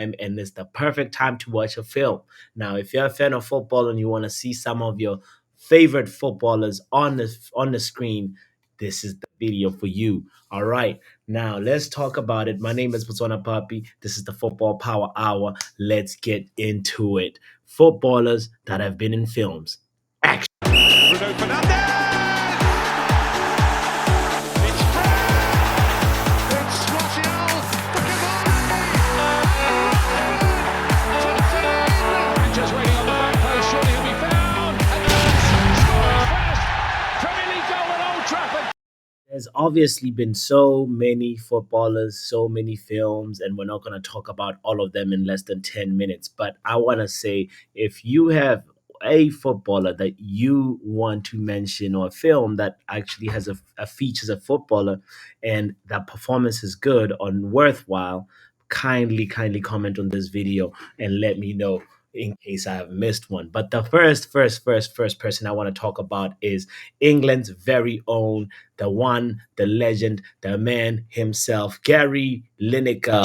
and it's the perfect time to watch a film. Now, if you're a fan of football and you want to see some of your favorite footballers on the screen, this is the video for you. All right, now let's talk about it. My name is botswanapapi. This is the Football Power Hour. Let's get into it. Footballers that have been in films. Action. Bruno Fernandes! It's Fred! It's Martial! Just waiting on the back post, surely he'll be found. And scores first Premier League goal at Old Trafford. There's obviously been so many footballers, so many films, and we're not going to talk about all of them in less than 10 minutes. But I want to say if you have a footballer that you want to mention or a film that actually has a features a footballer and that performance is good or worthwhile, kindly comment on this video and let me know in case I have missed one. But the first person I want to talk about is England's very own, the one, the legend, the man himself, Gary Lineker.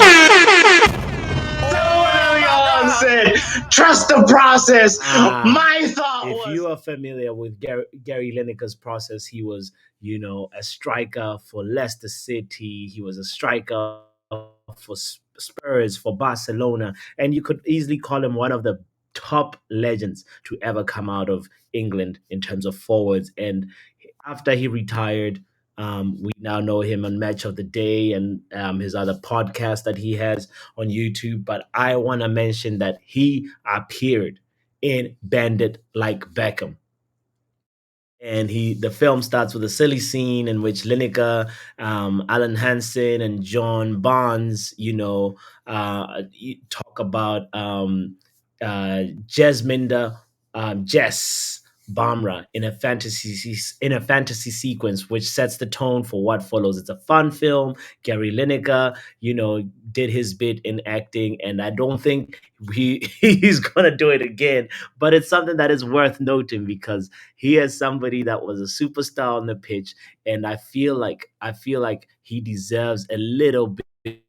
Said, trust the process. My thought if you are familiar with Gary Lineker's process, he was, a striker for Leicester City. He was a striker for Spurs, for Barcelona, and you could easily call him one of the top legends to ever come out of England in terms of forwards. And after he retired, we now know him on Match of the Day and his other podcast that he has on YouTube. But I want to mention that he appeared in Bandit Like Beckham. And the film starts with a silly scene in which Lineker, Alan Hansen, and John Barnes, talk about Jesminda, Jess Bamra in a fantasy sequence, which sets the tone for what follows. It's a fun film. Gary Lineker, did his bit in acting, and I don't think he's gonna do it again. But it's something that is worth noting because he is somebody that was a superstar on the pitch, and I feel like he deserves a little bit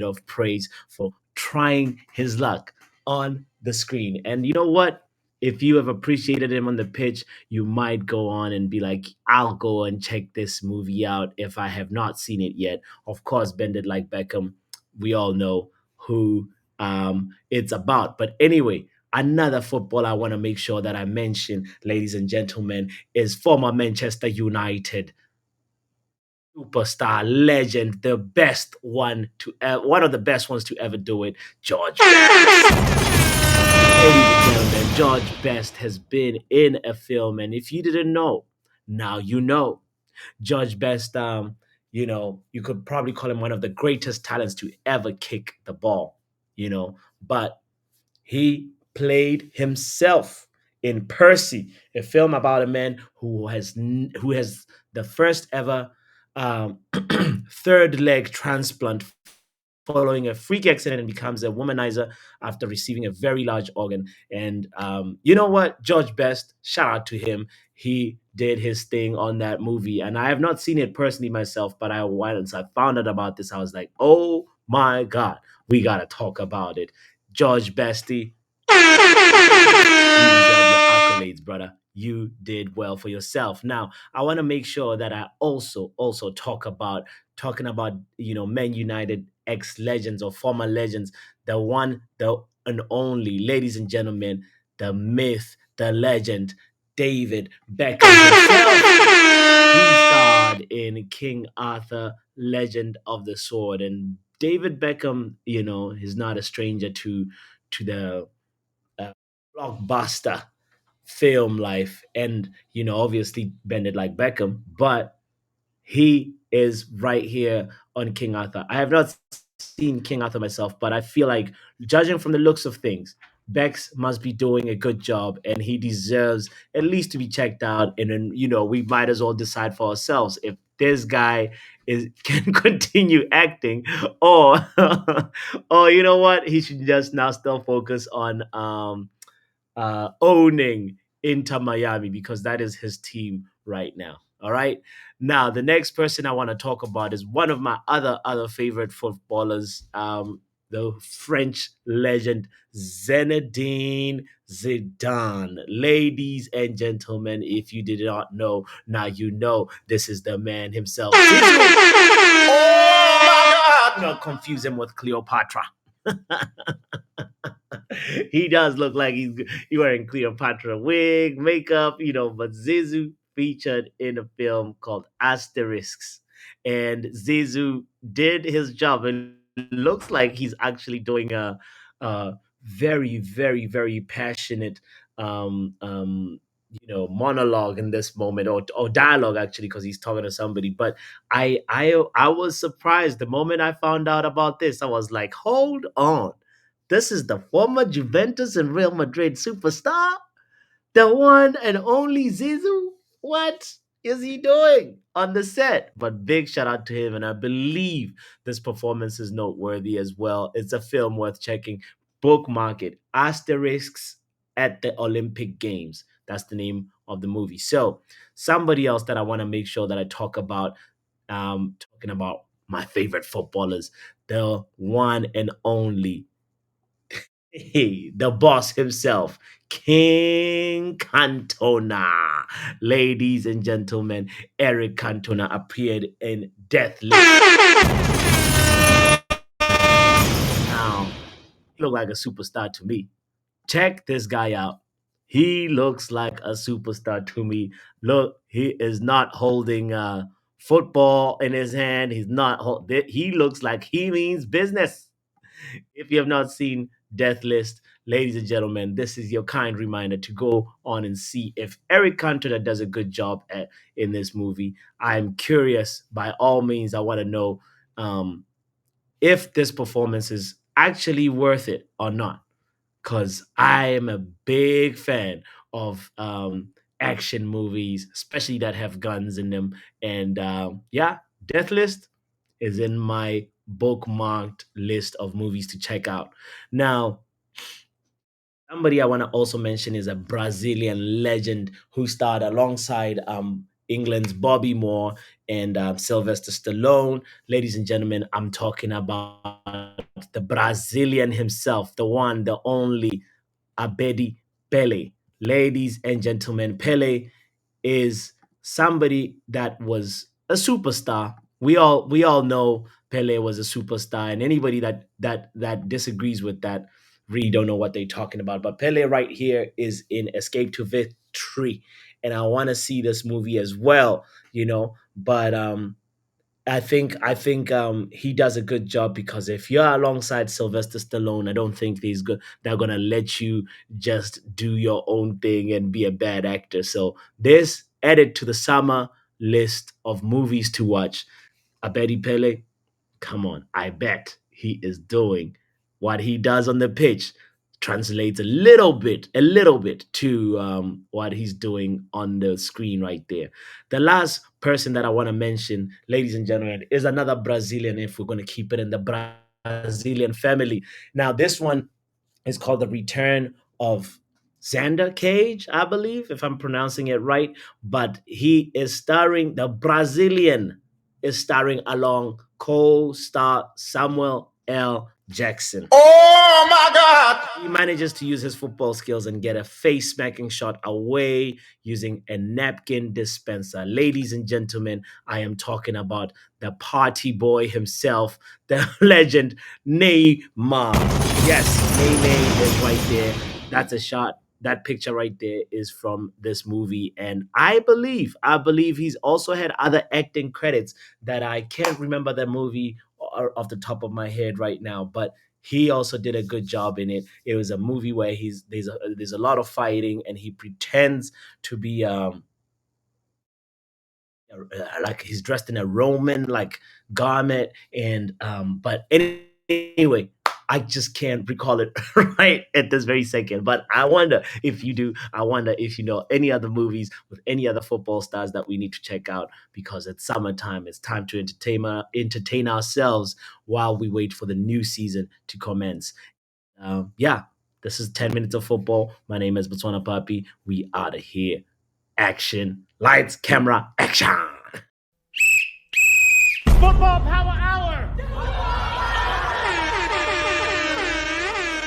of praise for trying his luck on the screen. And you know what? If you have appreciated him on the pitch, you might go on and be like, I'll go and check this movie out if I have not seen it yet. Of course, Bend It Like Beckham, we all know who it's about. But anyway, another football I want to make sure that I mention, ladies and gentlemen, is former Manchester United superstar legend, the best one of the best ones to ever do it, George Best. Ladies and gentlemen, George Best has been in a film, and if you didn't know, now you know. George Best, you could probably call him one of the greatest talents to ever kick the ball, but he played himself in Percy, a film about a man who has the first ever third leg transplant following a freak accident and becomes a womanizer after receiving a very large organ. And you know what? George Best, shout out to him. He did his thing on that movie. And I have not seen it personally myself, but once I found out about this, I was like, oh my God, we got to talk about it. George Bestie, you deserve your accolades, brother. You did well for yourself. Now, I want to make sure that I also talking about Man United ex legends or former legends, the one, the and only, ladies and gentlemen, the myth, the legend, David Beckham himself. He starred in King Arthur, Legend of the Sword, and David Beckham, is not a stranger to the uh, blockbuster film life, and obviously Bend It Like Beckham, but he is right here on King Arthur. I have not seen King Arthur myself, but I feel like, judging from the looks of things, Bex must be doing a good job, and he deserves at least to be checked out. And then we might as well decide for ourselves if this guy is can continue acting, or or you know what, he should just now still focus on owning Inter Miami, because that is his team right now. All right. Now, the next person I want to talk about is one of my other favorite footballers, the French legend Zinedine Zidane. Ladies and gentlemen, if you did not know, now you know. This is the man himself. Oh my God! Not confuse him with Cleopatra. He does look like he's wearing Cleopatra wig, makeup, but Zizou featured in a film called Asterisks. And Zizou did his job. It looks like he's actually doing a very, very, very passionate monologue in this moment, or dialogue actually, because he's talking to somebody. But I was surprised the moment I found out about this. I was like, hold on, this is the former Juventus and Real Madrid superstar, the one and only Zizou. What is he doing on the set? But big shout out to him, and I believe this performance is noteworthy as well. It's a film worth checking. Bookmark it. Asterisks at the Olympic Games. That's the name of the movie. So, somebody else that I want to make sure that I talk about, talking about my favorite footballers, the one and only, hey, the boss himself, King Cantona. Ladies and gentlemen, Eric Cantona appeared in Death List. Now, he looked like a superstar to me. Check this guy out. He looks like a superstar to me. Look, he is not holding football in his hand. He looks like he means business. If you have not seen Death List, ladies and gentlemen, this is your kind reminder to go on and see if Eric Cantona does a good job in this movie. I'm curious. By all means, I want to know if this performance is actually worth it or not. Because I am a big fan of action movies, especially that have guns in them. And yeah, Death List is in my bookmarked list of movies to check out. Now, somebody I want to also mention is a Brazilian legend who starred alongside England's Bobby Moore and Sylvester Stallone. Ladies and gentlemen, I'm talking about the Brazilian himself, the one, the only Abedi Pele. Ladies and gentlemen, Pele is somebody that was a superstar. We all know Pele was a superstar, and anybody that disagrees with that really don't know what they're talking about. But Pele right here is in Escape to Victory, and I want to see this movie as well. But I think he does a good job, because if you're alongside Sylvester Stallone, I don't think they're gonna let you just do your own thing and be a bad actor. So this added to the summer list of movies to watch. Abedi Pele, come on, I bet he is doing what he does on the pitch translates a little bit to what he's doing on the screen right there. The last person that I want to mention, ladies and gentlemen, is another Brazilian, if we're going to keep it in the Brazilian family. Now, this one is called The Return of Xander Cage, I believe, if I'm pronouncing it right. But the Brazilian is starring along co-star Samuel L. Jackson. Oh my God! He manages to use his football skills and get a face smacking shot away using a napkin dispenser. Ladies and gentlemen, I am talking about the party boy himself, the legend Neymar. Yes, Neymar is right there. That's a shot. That picture right there is from this movie, and I believe he's also had other acting credits that I can't remember the movie off the top of my head right now, but he also did a good job in it. It was a movie where there's a lot of fighting, and he pretends to be like he's dressed in a Roman like garment, and but anyway, I just can't recall it right at this very second. But I wonder if you do. I wonder if you know any other movies with any other football stars that we need to check out, because it's summertime. It's time to entertain ourselves while we wait for the new season to commence. Yeah, this is 10 minutes of football. My name is Botswanapapi. We out of here. Action, lights, camera, action. Football Power Hour.